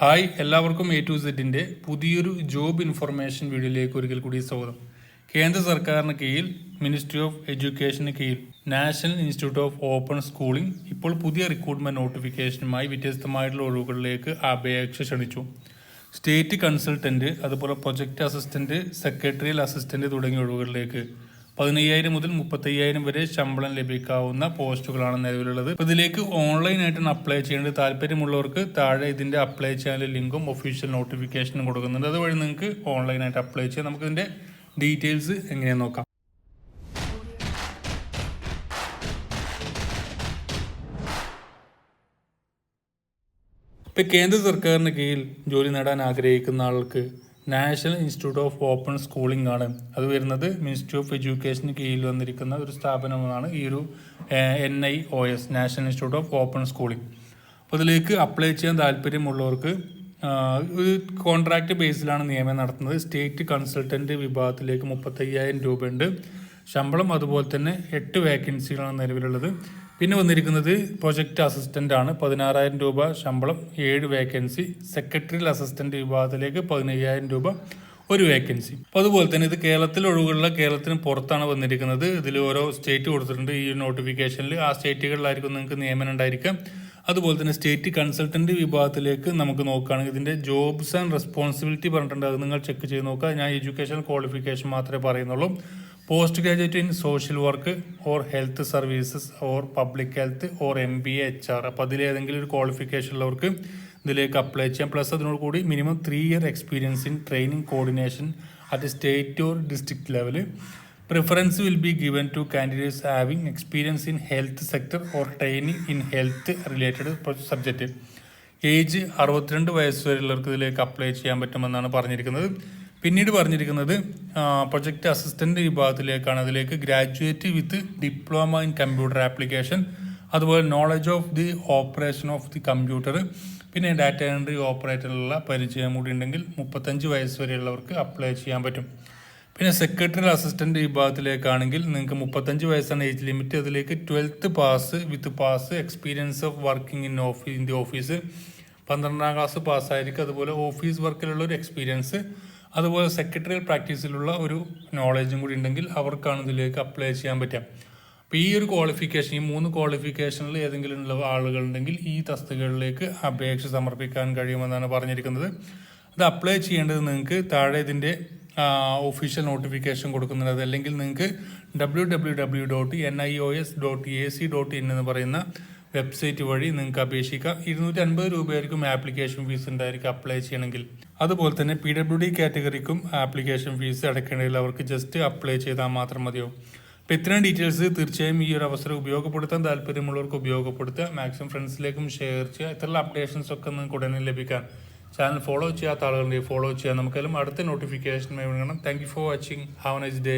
Hi, എല്ലാവർക്കും A to സെറ്റിൻ്റെ പുതിയൊരു ജോബ് ഇൻഫർമേഷൻ വീഡിയോയിലേക്ക് ഒരിക്കൽ കൂടി സ്വാഗതം. കേന്ദ്ര സർക്കാരിന് കീഴിൽ മിനിസ്ട്രി ഓഫ് എഡ്യൂക്കേഷന് കീഴിൽ national institute of open schooling ഇപ്പോൾ പുതിയ റിക്രൂട്ട്മെന്റ് നോട്ടിഫിക്കേഷനുമായി വ്യത്യസ്തമായിട്ടുള്ള ഒഴിവുകളിലേക്ക് അപേക്ഷ ക്ഷണിച്ചു. സ്റ്റേറ്റ് കൺസൾട്ടന്റ്, അതുപോലെ പ്രൊജക്ട് അസിസ്റ്റന്റ്, സെക്രട്ടറിയൽ അസിസ്റ്റന്റ് തുടങ്ങിയ ഒഴിവുകളിലേക്ക് 15,000 മുതൽ 35,000 വരെ ശമ്പളം ലഭിക്കാവുന്ന പോസ്റ്റുകളാണ് നിലവിലുള്ളത്. ഇതിലേക്ക് ഓൺലൈനായിട്ടാണ് അപ്ലൈ ചെയ്യേണ്ടത്. താല്പര്യമുള്ളവർക്ക് താഴെ ഇതിന്റെ അപ്ലൈ ചെയ്യാനുള്ള ലിങ്കും ഒഫീഷ്യൽ നോട്ടിഫിക്കേഷനും കൊടുക്കുന്നുണ്ട്. അതുവഴി നിങ്ങൾക്ക് ഓൺലൈനായിട്ട് അപ്ലൈ ചെയ്യാം. നമുക്ക് ഇതിന്റെ ഡീറ്റെയിൽസ് എങ്ങനെയാണെന്ന് നോക്കാം. ഇപ്പം കേന്ദ്ര സർക്കാരിന് കീഴിൽ ജോലി നേടാൻ ആഗ്രഹിക്കുന്ന ആൾക്ക് national institute of open schooling ആണ്. അത് വരുന്നത് മിനിസ്ട്രി ഓഫ് എഡ്യൂക്കേഷന് കീഴിൽ വന്നിരിക്കുന്ന ഒരു സ്ഥാപനമാണ് ഈ ഒരു NIOS, national institute of open schooling. അപ്പോൾ ഇതിലേക്ക് അപ്ലൈ ചെയ്യാൻ താല്പര്യമുള്ളവർക്ക് ഒരു കോൺട്രാക്ട് ബേസിലാണ് നിയമനം നടത്തുന്നത്. സ്റ്റേറ്റ് കൺസൾട്ടന്റ് വിഭാഗത്തിലേക്ക് 35,000 രൂപയുണ്ട് ശമ്പളം. അതുപോലെ തന്നെ 8 വേക്കൻസികളാണ് നിലവിലുള്ളത്. പിന്നെ വന്നിരിക്കുന്നത് പ്രൊജക്ട് അസിസ്റ്റന്റ് ആണ്, 16,000 രൂപ ശമ്പളം, 7 വേക്കൻസി. സെക്രട്ടറിയൽ അസിസ്റ്റന്റ് വിഭാഗത്തിലേക്ക് 15,000 രൂപ, 1 വേക്കൻസി. അപ്പോൾ അതുപോലെ തന്നെ ഇത് കേരളത്തിൽ ഒഴിവുള്ള കേരളത്തിന് പുറത്താണ് വന്നിരിക്കുന്നത്. ഇതിൽ ഓരോ സ്റ്റേറ്റ് കൊടുത്തിട്ടുണ്ട് ഈ നോട്ടിഫിക്കേഷനിൽ. ആ സ്റ്റേറ്റുകളിലായിരിക്കും നിങ്ങൾക്ക് നിയമനം ഉണ്ടായിരിക്കാം. അതുപോലെ തന്നെ സ്റ്റേറ്റ് കൺസൾട്ടന്റ് വിഭാഗത്തിലേക്ക് നമുക്ക് നോക്കുകയാണെങ്കിൽ ഇതിന്റെ ജോബ്സ് ആൻഡ് റെസ്പോൺസിബിലിറ്റി പറഞ്ഞിട്ടുണ്ട്. അത് നിങ്ങൾ ചെക്ക് ചെയ്ത് നോക്കുക. ഞാൻ എഡ്യൂക്കേഷൻ ക്വാളിഫിക്കേഷൻ മാത്രമേ പറയുന്നുള്ളൂ. Post graduate in social work or health services or public health or MBA HR. അപ്പോൾ അതിലേതെങ്കിലും ഒരു ക്വാളിഫിക്കേഷൻ ഉള്ളവർക്ക് ഇതിലേക്ക് അപ്ലൈ ചെയ്യാം. പ്ലസ് അതിനോട് കൂടി minimum 3 year experience in training coordination at state or district level. Preference will be given to candidates having experience in health sector or training in health related subject. Age 62 വയസ്സ് വരെയുള്ളവർക്ക് ഇതിലേക്ക് apply ചെയ്യാൻ പറ്റുമെന്നാണ് പറഞ്ഞിരിക്കുന്നത്. പിന്നീട് പറഞ്ഞിരിക്കുന്നത് project assistant വിഭാഗത്തിലേക്കാണ്. അതിലേക്ക് graduate with diploma in computer application, അതുപോലെ knowledge of the operation of the computer, പിന്നെ ഡാറ്റ എൻട്രി ഓപ്പറേറ്ററിലുള്ള പരിചയം കൂടി ഉണ്ടെങ്കിൽ 35 വയസ്സ് വരെയുള്ളവർക്ക് അപ്ലൈ ചെയ്യാൻ പറ്റും. പിന്നെ സെക്രട്ടറിയൽ അസിസ്റ്റന്റ് വിഭാഗത്തിലേക്കാണെങ്കിൽ നിങ്ങൾക്ക് 35 വയസ്സാണ് ഏജ് ലിമിറ്റ്. അതിലേക്ക് 12th pass with pass experience of working in the office, 12ാം ക്ലാസ് പാസ്സായിരിക്കും. അതുപോലെ ഓഫീസ് വർക്കിലുള്ള ഒരു എക്സ്പീരിയൻസ്, അതുപോലെ സെക്രട്ടറിയൽ പ്രാക്ടീസിലുള്ള ഒരു നോളജും കൂടി ഉണ്ടെങ്കിൽ അവർക്കാണ് ഇതിലേക്ക് അപ്ലൈ ചെയ്യാൻ പറ്റുക. അപ്പോൾ ഈ ഒരു ക്വാളിഫിക്കേഷൻ, ഈ 3 ക്വാളിഫിക്കേഷനിൽ ഏതെങ്കിലും ഉള്ള ആളുകളുണ്ടെങ്കിൽ ഈ തസ്തികകളിലേക്ക് അപേക്ഷ സമർപ്പിക്കാൻ കഴിയുമെന്നാണ് പറഞ്ഞിരിക്കുന്നത്. അത് അപ്ലൈ ചെയ്യേണ്ടത് നിങ്ങൾക്ക് താഴെ ഇതിൻ്റെ ഒഫീഷ്യൽ നോട്ടിഫിക്കേഷൻ കൊടുക്കുന്നത്, അതല്ലെങ്കിൽ നിങ്ങൾക്ക് www.nios.ac.in എന്ന് പറയുന്ന വെബ്സൈറ്റ് വഴി നിങ്ങൾക്ക് അപേക്ഷിക്കാം. 250 രൂപയായിരിക്കും ആപ്ലിക്കേഷൻ ഫീസ് ഉണ്ടായിരിക്കും അപ്ലൈ ചെയ്യണമെങ്കിൽ. അതുപോലെ തന്നെ PWD കാറ്റഗറിക്കും ആപ്ലിക്കേഷൻ ഫീസ് അടയ്ക്കേണ്ടതിൽ അവർക്ക് ജസ്റ്റ് അപ്ലൈ ചെയ്താൽ മാത്രം മതിയാവും. അപ്പോൾ ഇത്രയും ഡീറ്റെയിൽസ് തീർച്ചയായും ഈ ഒരു അവസരം ഉപയോഗപ്പെടുത്താൻ താല്പര്യമുള്ളവർക്ക് ഉപയോഗപ്പെടുത്തുക. മാക്സിമം ഫ്രണ്ട്സിലേക്കും ഷെയർ ചെയ്യുക. ഇത്തരത്തിലുള്ള അപ്ഡേഷൻസ് ഒക്കെ നിങ്ങൾക്ക് ഉടനെ ലഭിക്കാൻ ചാനൽ ഫോളോ ചെയ്യാത്ത ആളുകളുണ്ടെങ്കിൽ ഫോളോ ചെയ്യാം. നമുക്കെല്ലാം അടുത്ത നോട്ടിഫിക്കേഷൻ വേണം. Thank you for watching. Have A nice day.